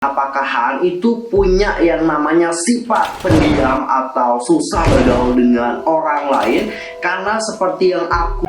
Apakah Han itu punya yang namanya sifat pendiam atau susah bergaul dengan orang lain? Karena seperti yang aku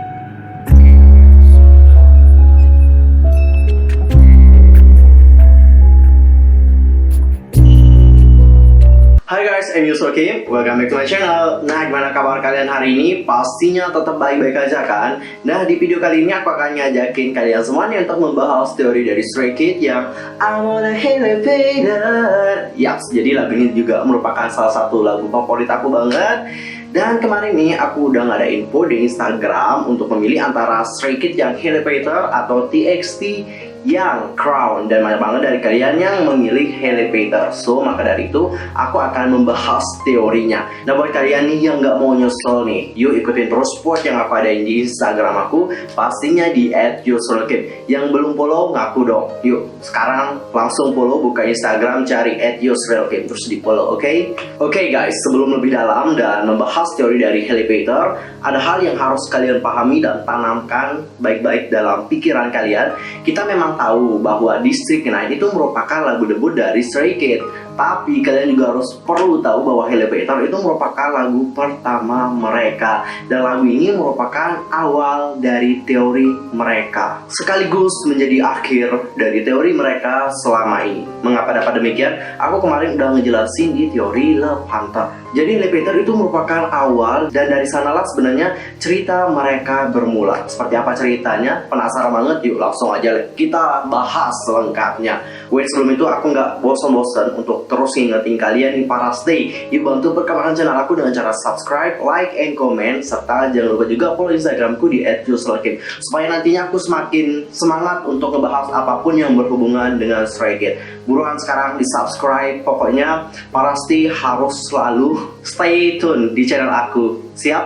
Hai guys, I'm Yusuf Kim. Welcome back to my channel. Nah, gimana kabar kalian hari ini? Pastinya tetap baik-baik aja kan? Nah, di video kali ini aku akan ngajakin kalian semuanya untuk membahas teori dari Stray Kids yang I'm on a elevator. Yaps, jadi lagu ini juga merupakan salah satu lagu favorit aku banget. Dan kemarin nih aku udah ngada info di Instagram untuk memilih antara Stray Kids yang Elevator atau TXT yang Crown, dan banyak banget dari kalian yang memilih Elevator. So maka dari itu aku akan membahas teorinya. Nah, buat kalian nih yang nggak mau nyesel nih, yuk ikutin terus post yang aku adain di Instagram aku, pastinya di @yusrelkim. Yang belum follow ngaku dong, yuk sekarang langsung follow, buka Instagram, cari @yusrelkim, terus di follow, oke? Oke guys, sebelum lebih dalam dan membahas teori dari Elevator, ada hal yang harus kalian pahami dan tanamkan baik-baik dalam pikiran kalian. Kita memang tahu bahwa District 9 itu merupakan lagu debut dari Stray Kids, tapi kalian juga harus perlu tahu bahwa Elevator itu merupakan lagu pertama mereka, dan lagu ini merupakan awal dari teori mereka sekaligus menjadi akhir dari teori mereka selama ini. Mengapa dapat demikian? Aku kemarin udah ngejelasin di teori Love Hunter. Jadi Elevator itu merupakan awal, dan dari sanalah sebenarnya cerita mereka bermula. Seperti apa ceritanya? Penasaran banget? Yuk langsung aja kita bahas selengkapnya. Wait, sebelum itu aku nggak bosan-bosan untuk terus ngingetin kalian nih para stay. Yuk bantu perkembangan channel aku dengan cara subscribe, like, and comment, serta jangan lupa juga follow Instagramku di @yusrelkim, supaya nantinya aku semakin semangat untuk ngebahas apapun yang berhubungan dengan Stray Kids. Buruan sekarang di subscribe. Pokoknya para stay harus selalu stay tune di channel aku. Siap?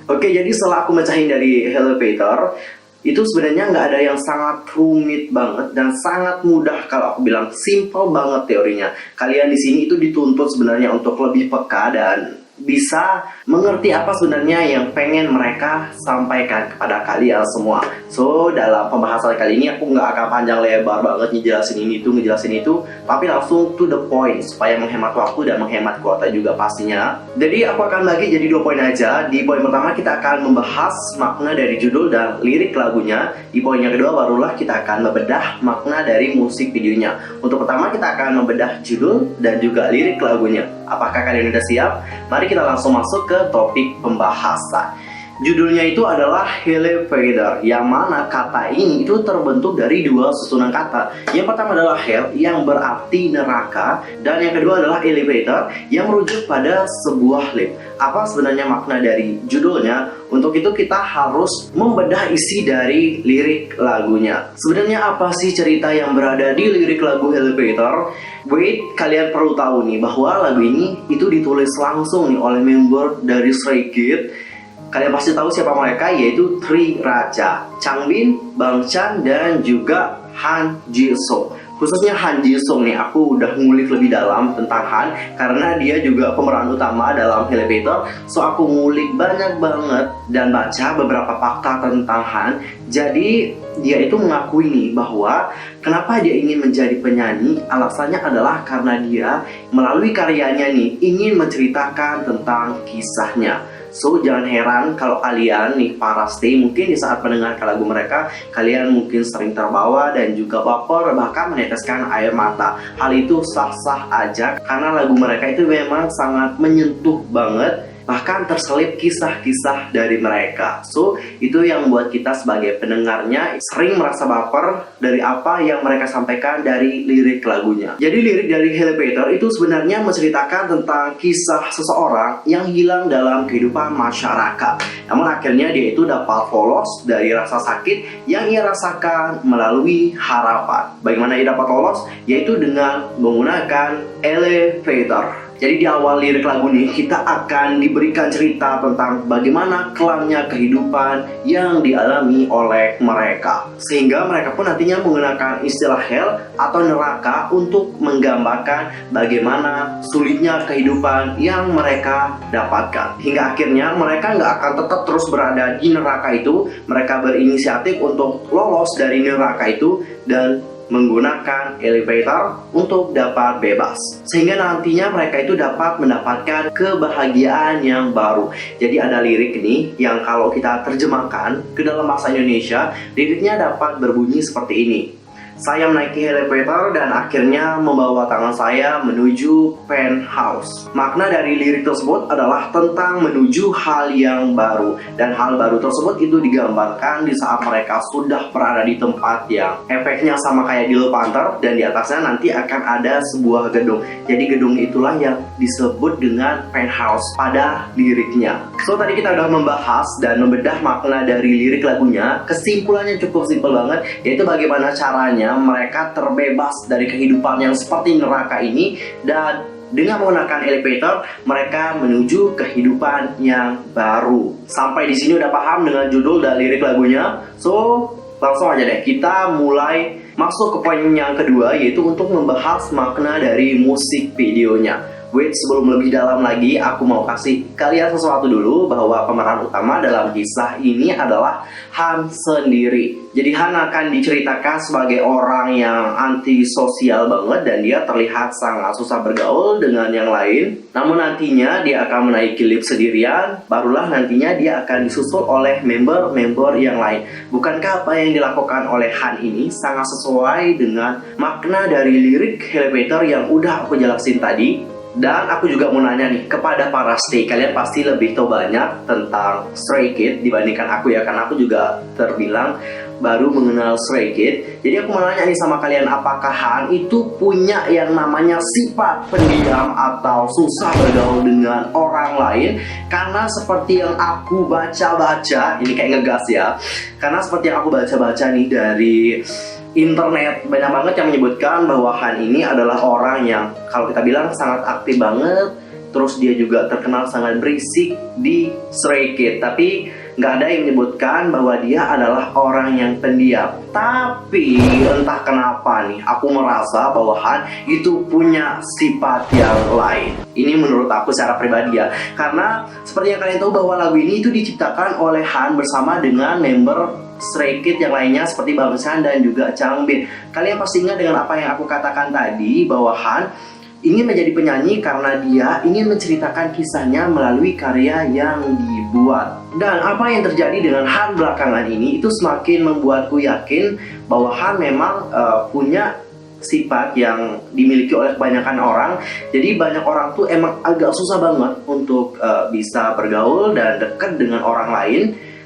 Oke, jadi setelah aku mecahin dari Elevator, itu sebenarnya nggak ada yang sangat rumit banget dan sangat mudah. Kalau aku bilang simple banget teorinya. Kalian di sini itu dituntut sebenarnya untuk lebih peka dan bisa mengerti apa sebenarnya yang pengen mereka sampaikan kepada kalian semua. So, dalam pembahasan kali ini aku nggak akan panjang lebar banget ngejelasin ini itu, tapi langsung to the point supaya menghemat waktu dan menghemat kuota juga pastinya. Jadi aku akan bagi jadi 2 poin aja. Di poin pertama kita akan membahas makna dari judul dan lirik lagunya. Di poin yang kedua barulah kita akan membedah makna dari musik videonya. Untuk pertama kita akan membedah judul dan juga lirik lagunya. Apakah kalian udah siap? Mari kita langsung masuk ke topik pembahasan. Judulnya itu adalah Elevator, yang mana kata ini itu terbentuk dari 2 susunan kata. Yang pertama adalah hell, yang berarti neraka, dan yang kedua adalah elevator, yang merujuk pada sebuah lift. Apa sebenarnya makna dari judulnya? Untuk itu kita harus membedah isi dari lirik lagunya. Sebenarnya apa sih cerita yang berada di lirik lagu Elevator? Wait, kalian perlu tahu nih bahwa lagu ini itu ditulis langsung nih oleh member dari Stray Kids. Kalian pasti tahu siapa mereka, yaitu 3 raja, Changbin, Bang Chan, dan juga Han Ji-sung. Khususnya Han Ji-sung nih, aku udah ngulik lebih dalam tentang Han karena dia juga pemeran utama dalam Elevator. So aku ngulik banyak banget dan baca beberapa fakta tentang Han. Jadi dia itu mengakui nih bahwa kenapa dia ingin menjadi penyanyi, alasannya adalah karena dia melalui karyanya nih ingin menceritakan tentang kisahnya. So jangan heran kalau kalian nih para stay mungkin di saat mendengarkan lagu mereka, kalian mungkin sering terbawa dan juga baper, bahkan meneteskan air mata. Hal itu sah-sah aja karena lagu mereka itu memang sangat menyentuh banget, bahkan terselip kisah-kisah dari mereka. So itu yang membuat kita sebagai pendengarnya sering merasa baper dari apa yang mereka sampaikan dari lirik lagunya. Jadi lirik dari Elevator itu sebenarnya menceritakan tentang kisah seseorang yang hilang dalam kehidupan masyarakat. Namun akhirnya dia itu dapat lolos dari rasa sakit yang ia rasakan melalui harapan. Bagaimana ia dapat lolos? Yaitu dengan menggunakan elevator. Jadi di awal lirik lagu ini kita akan diberikan cerita tentang bagaimana kelamnya kehidupan yang dialami oleh mereka. Sehingga mereka pun nantinya menggunakan istilah hell atau neraka untuk menggambarkan bagaimana sulitnya kehidupan yang mereka dapatkan. Hingga akhirnya mereka nggak akan tetap terus berada di neraka itu. Mereka berinisiatif untuk lolos dari neraka itu dan menggunakan elevator untuk dapat bebas. Sehingga nantinya mereka itu dapat mendapatkan kebahagiaan yang baru. Jadi ada lirik nih yang kalau kita terjemahkan ke dalam bahasa Indonesia, liriknya dapat berbunyi seperti ini. Saya menaiki elevator dan akhirnya membawa tangan saya menuju penthouse. Makna dari lirik tersebut adalah tentang menuju hal yang baru. Dan hal baru tersebut itu digambarkan di saat mereka sudah berada di tempat yang efeknya sama kayak di Lepanter. Dan di atasnya nanti akan ada sebuah gedung. Jadi gedung itulah yang disebut dengan penthouse pada liriknya. So tadi kita udah membahas dan membedah makna dari lirik lagunya. Kesimpulannya cukup simpel banget, yaitu bagaimana caranya mereka terbebas dari kehidupan yang seperti neraka ini, dan dengan menggunakan elevator mereka menuju kehidupan yang baru. Sampai di sini udah paham dengan judul dan lirik lagunya. So langsung aja deh kita mulai masuk ke poin yang kedua, yaitu untuk membahas makna dari musik videonya. Wait, sebelum lebih dalam lagi, aku mau kasih kalian sesuatu dulu, bahwa pemeran utama dalam kisah ini adalah Han sendiri. Jadi Han akan diceritakan sebagai orang yang antisosial banget dan dia terlihat sangat susah bergaul dengan yang lain. Namun nantinya dia akan menaiki lift sendirian, barulah nantinya dia akan disusul oleh member-member yang lain. Bukankah apa yang dilakukan oleh Han ini sangat sesuai dengan makna dari lirik elevator yang udah aku jelasin tadi? Dan aku juga mau nanya nih kepada para stay, kalian pasti lebih tahu banyak tentang Stray Kids dibandingkan aku ya, karena aku juga terbilang baru mengenal Stray Kids. Jadi aku mau nanya nih sama kalian, apakah Han itu punya yang namanya sifat pendiam atau susah bergaul dengan orang lain? Karena seperti yang aku baca-baca, ini kayak ngegas ya, karena seperti yang aku baca-baca nih dari internet, banyak banget yang menyebutkan bahwa Han ini adalah orang yang kalau kita bilang sangat aktif banget. Terus dia juga terkenal sangat berisik di Stray Kids. Tapi nggak ada yang menyebutkan bahwa dia adalah orang yang pendiam. Tapi entah kenapa nih, aku merasa bahwa Han itu punya sifat yang lain. Ini menurut aku secara pribadi ya. Karena seperti yang kalian tahu bahwa lagu ini itu diciptakan oleh Han bersama dengan member Stray Kids yang lainnya seperti Bang Chan dan juga Changbin. Kalian pasti ingat dengan apa yang aku katakan tadi, bahwa Han ingin menjadi penyanyi karena dia ingin menceritakan kisahnya melalui karya yang dibuat. Dan apa yang terjadi dengan Han belakangan ini itu semakin membuatku yakin bahwa Han memang punya sifat yang dimiliki oleh kebanyakan orang. Jadi banyak orang tuh emang agak susah banget untuk bisa bergaul dan dekat dengan orang lain.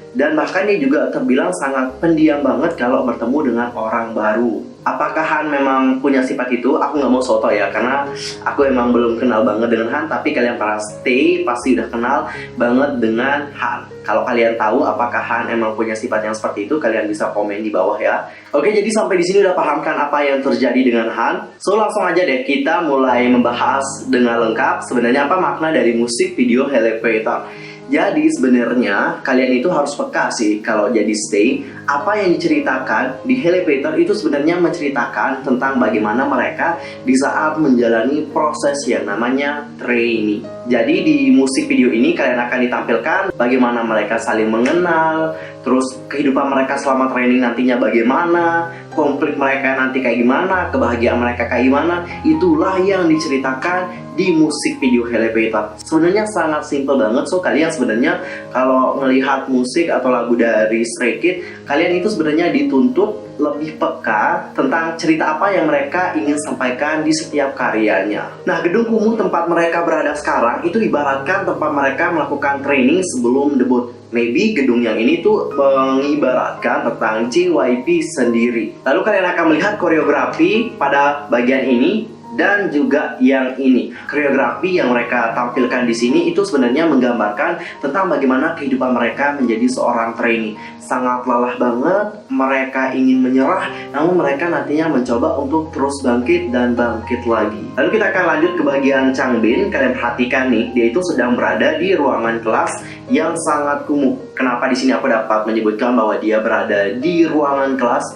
Dan bahkan dia juga terbilang sangat pendiam banget kalau bertemu dengan orang baru. Apakah Han memang punya sifat itu? Aku nggak mau soto ya, karena aku emang belum kenal banget dengan Han. Tapi kalian para stay pasti udah kenal banget dengan Han. Kalau kalian tahu apakah Han emang punya sifat yang seperti itu, kalian bisa komen di bawah ya. Oke, jadi sampai di sini udah pahamkan apa yang terjadi dengan Han. So langsung aja deh kita mulai membahas dengan lengkap sebenarnya apa makna dari musik video Elevator. Jadi sebenarnya kalian itu harus peka sih kalau jadi stay. Apa yang diceritakan di Elevator itu sebenarnya menceritakan tentang bagaimana mereka di saat menjalani proses yang namanya training. Jadi di musik video ini kalian akan ditampilkan bagaimana mereka saling mengenal, terus kehidupan mereka selama training nantinya bagaimana, konflik mereka nanti kayak gimana, kebahagiaan mereka kayak gimana. Itulah yang diceritakan di musik video Elevator. Sebenarnya sangat simple banget. So kalian sebenarnya kalau melihat musik atau lagu dari Stray Kids, kalian itu sebenarnya dituntut lebih peka tentang cerita apa yang mereka ingin sampaikan di setiap karyanya. Nah, gedung kumuh tempat mereka berada sekarang itu ibaratkan tempat mereka melakukan training sebelum debut. Maybe gedung yang ini tuh mengibaratkan tentang JYP sendiri. Lalu kalian akan melihat koreografi pada bagian ini dan juga yang ini. Koreografi yang mereka tampilkan di sini itu sebenarnya menggambarkan tentang bagaimana kehidupan mereka menjadi seorang trainee. Sangat lelah banget, mereka ingin menyerah, namun mereka nantinya mencoba untuk terus bangkit dan bangkit lagi. Lalu kita akan lanjut ke bagian Changbin. Kalian perhatikan nih, dia itu sedang berada di ruangan kelas yang sangat kumuh. Kenapa di sini aku dapat menyebutkan bahwa dia berada di ruangan kelas?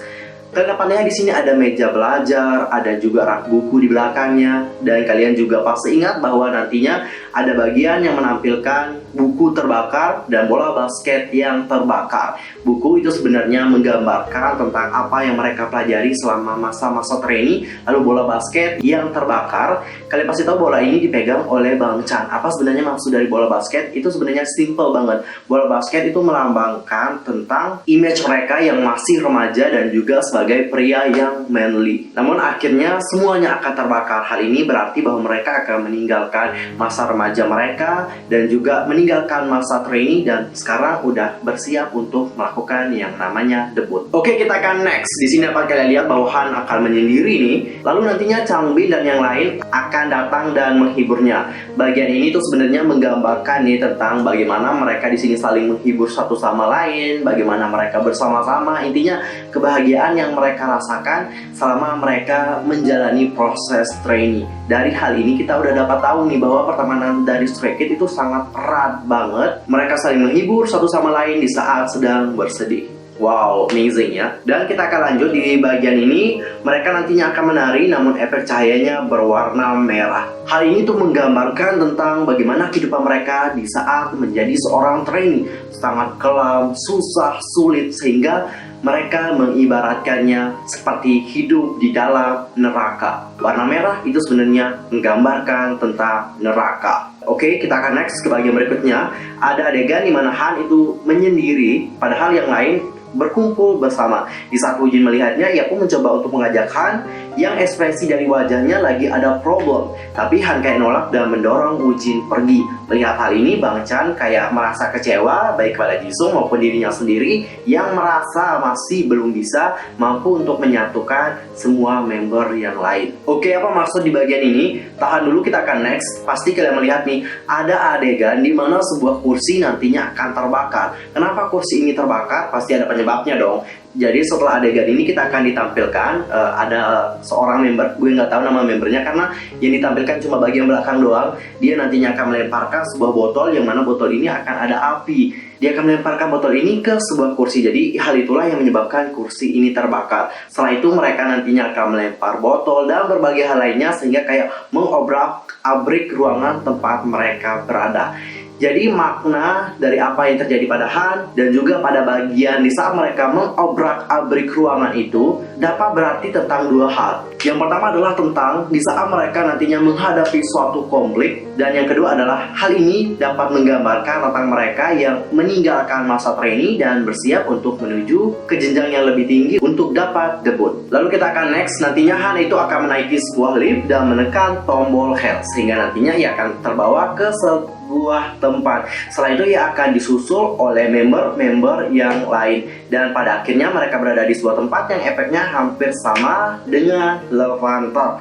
Terdepannya di sini ada meja belajar, ada juga rak buku di belakangnya, dan kalian juga pasti ingat bahwa nantinya ada bagian yang menampilkan buku terbakar dan bola basket yang terbakar. Buku itu sebenarnya menggambarkan tentang apa yang mereka pelajari selama masa-masa training. Lalu bola basket yang terbakar, kalian pasti tahu bola ini dipegang oleh Bang Chan. Apa sebenarnya maksud dari bola basket? Itu sebenarnya simple banget. Bola basket itu melambangkan tentang image mereka yang masih remaja dan juga sebagai pria yang manly. Namun akhirnya semuanya akan terbakar. Hal ini berarti bahwa mereka akan meninggalkan masa remaja mereka dan juga meninggalkan masa training dan sekarang udah bersiap untuk melakukan yang namanya debut. Oke, kita akan next. Di sini dapat kalian lihat bahwa Han akan menyendiri nih. Lalu nantinya Changbin dan yang lain akan datang dan menghiburnya. Bagian ini tuh sebenarnya menggambarkan nih tentang bagaimana mereka di sini saling menghibur satu sama lain, bagaimana mereka bersama-sama. Intinya kebahagiaan yang mereka rasakan selama mereka menjalani proses training. Dari hal ini kita udah dapat tahu nih bahwa pertemanan dari Stray Kids itu sangat erat banget. Mereka saling menghibur satu sama lain di saat sedang bersedih. Wow, amazing ya. Dan kita akan lanjut di bagian ini. Mereka nantinya akan menari namun efek cahayanya berwarna merah. Hal ini tuh menggambarkan tentang bagaimana kehidupan mereka di saat menjadi seorang trainee. Sangat kelam, susah, sulit, sehingga mereka mengibaratkannya seperti hidup di dalam neraka. Warna merah itu sebenarnya menggambarkan tentang neraka. Oke, kita akan next ke bagian berikutnya. Ada adegan di mana Han itu menyendiri, padahal yang lain berkumpul bersama. Di saat Woo-jin melihatnya, ia pun mencoba untuk mengajak Han yang ekspresi dari wajahnya lagi ada problem. Tapi Han kayak nolak dan mendorong Woo-jin pergi. Melihat hal ini, Bang Chan kayak merasa kecewa baik kepada Jisung maupun dirinya sendiri yang merasa masih belum bisa mampu untuk menyatukan semua member yang lain. Oke, apa maksud di bagian ini? Tahan dulu, kita akan next. Pasti kalian melihat nih, ada adegan di mana sebuah kursi nantinya akan terbakar. Kenapa kursi ini terbakar? Pasti ada penyebabnya dong. Jadi setelah adegan ini kita akan ditampilkan ada seorang member, gue nggak tahu nama membernya karena yang ditampilkan cuma bagian belakang doang. Dia nantinya akan melemparkan sebuah botol yang mana botol ini akan ada api. Dia akan melemparkan botol ini ke sebuah kursi. Jadi hal itulah yang menyebabkan kursi ini terbakar. Setelah itu mereka nantinya akan melempar botol dan berbagai hal lainnya sehingga kayak mengobrak-abrik ruangan tempat mereka berada. Jadi makna dari apa yang terjadi pada Han dan juga pada bagian di saat mereka mengobrak-abrik ruangan itu dapat berarti tentang dua hal. Yang pertama adalah tentang di saat mereka nantinya menghadapi suatu konflik, dan yang kedua adalah hal ini dapat menggambarkan tentang mereka yang meninggalkan masa trainee dan bersiap untuk menuju ke jenjang yang lebih tinggi untuk dapat debut. Lalu kita akan next, nantinya Han itu akan menaiki sebuah lift dan menekan tombol hell sehingga nantinya ia akan terbawa ke sebuah tempat. Setelah itu ia akan disusul oleh member-member yang lain dan pada akhirnya mereka berada di sebuah tempat yang efeknya hampir sama dengan Levanter.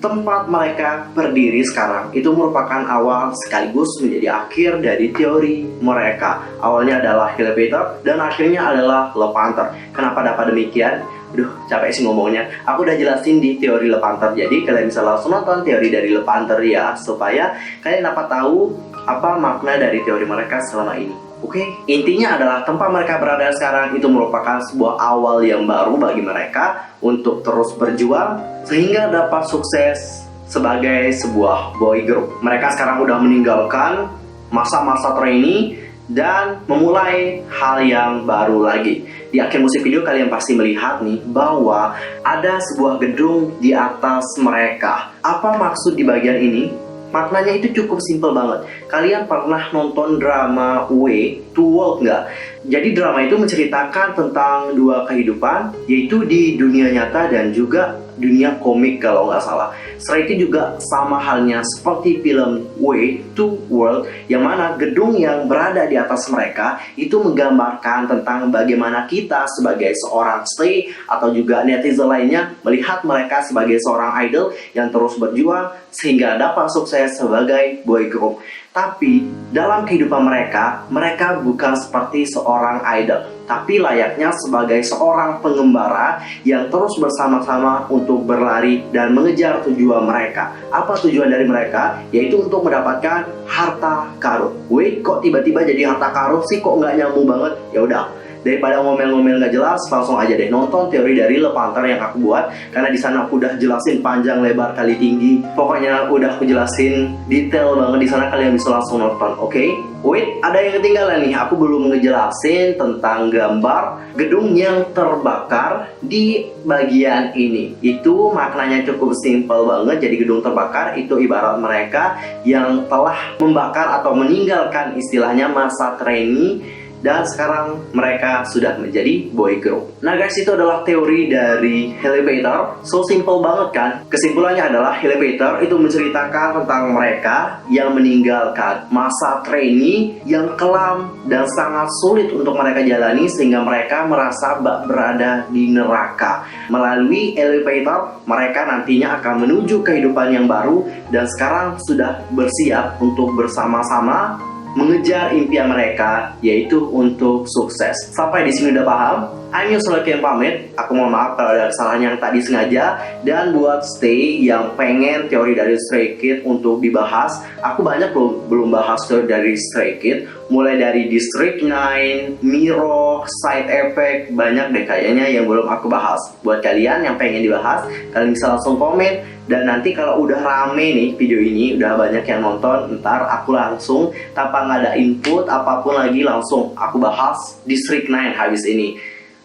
Tempat mereka berdiri sekarang itu merupakan awal sekaligus menjadi akhir dari teori mereka. Awalnya adalah elevator dan akhirnya adalah Levanter. Kenapa dapat demikian? Duh, capek sih ngomongnya. Aku udah jelasin di teori Levanter. Jadi kalian bisa langsung nonton teori dari Levanter ya, supaya kalian dapat tahu apa makna dari teori mereka selama ini. Oke, intinya adalah tempat mereka berada sekarang itu merupakan sebuah awal yang baru bagi mereka untuk terus berjuang sehingga dapat sukses sebagai sebuah boy group. Mereka sekarang udah meninggalkan masa-masa trainee dan memulai hal yang baru lagi. Di akhir musik video kalian pasti melihat nih bahwa ada sebuah gedung di atas mereka. Apa maksud di bagian ini? Maknanya itu cukup simpel banget. Kalian pernah nonton drama Way to World nggak? Jadi drama itu menceritakan tentang dua kehidupan, yaitu di dunia nyata dan juga dunia komik kalau nggak salah. Setelah itu juga sama halnya seperti film Way to World, yang mana gedung yang berada di atas mereka itu menggambarkan tentang bagaimana kita sebagai seorang stay atau juga netizen lainnya melihat mereka sebagai seorang idol yang terus berjuang sehingga dapat sukses sebagai boy group. Tapi dalam kehidupan mereka, mereka bukan seperti seorang idol, tapi layaknya sebagai seorang pengembara yang terus bersama-sama untuk berlari dan mengejar tujuan mereka. Apa tujuan dari mereka? Yaitu untuk mendapatkan harta karun. Wait, kok tiba-tiba jadi harta karun sih? Kok nggak nyambung banget? Ya udah, Daripada ngomel-ngomel nggak jelas, langsung aja deh nonton teori dari Le Panther yang aku buat. Karena di sana aku udah jelasin panjang lebar kali tinggi. Pokoknya udah aku jelasin detail banget di sana, kalian bisa langsung nonton, oke? Wait, ada yang ketinggalan nih. Aku belum ngejelasin tentang gambar gedung yang terbakar di bagian ini. Itu maknanya cukup simpel banget. Jadi gedung terbakar itu ibarat mereka yang telah membakar atau meninggalkan istilahnya masa trainee, dan sekarang mereka sudah menjadi boy group. Nah guys, itu adalah teori dari Elevator. So simple banget kan? Kesimpulannya adalah Elevator itu menceritakan tentang mereka yang meninggalkan masa trainee yang kelam dan sangat sulit untuk mereka jalani, sehingga mereka merasa berada di neraka. Melalui Elevator, mereka nantinya akan menuju kehidupan yang baru dan sekarang sudah bersiap untuk bersama-sama mengejar impian mereka, yaitu untuk sukses. Sampai di sini udah paham? I'm Yusuf yang pamit. Aku mohon maaf kalau ada kesalahan yang tadi sengaja. Dan buat stay yang pengen teori dari Stray Kids untuk dibahas, aku banyak belum bahas teori dari Stray Kids. Mulai dari District 9, Miro, Side Effect, banyak deh kayaknya yang belum aku bahas. Buat kalian yang pengen dibahas, kalian bisa langsung komen. Dan nanti kalau udah rame nih video ini, udah banyak yang nonton, ntar aku langsung tanpa nggak ada input apapun lagi, langsung aku bahas District 9 habis ini.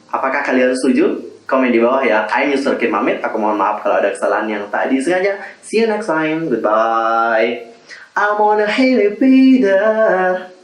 Apakah kalian setuju? Komen di bawah ya. I'm Mr. Kid Mamit. Aku mohon maaf kalau ada kesalahan yang tadi sengaja. See you next time. Goodbye. I'm on a elevator.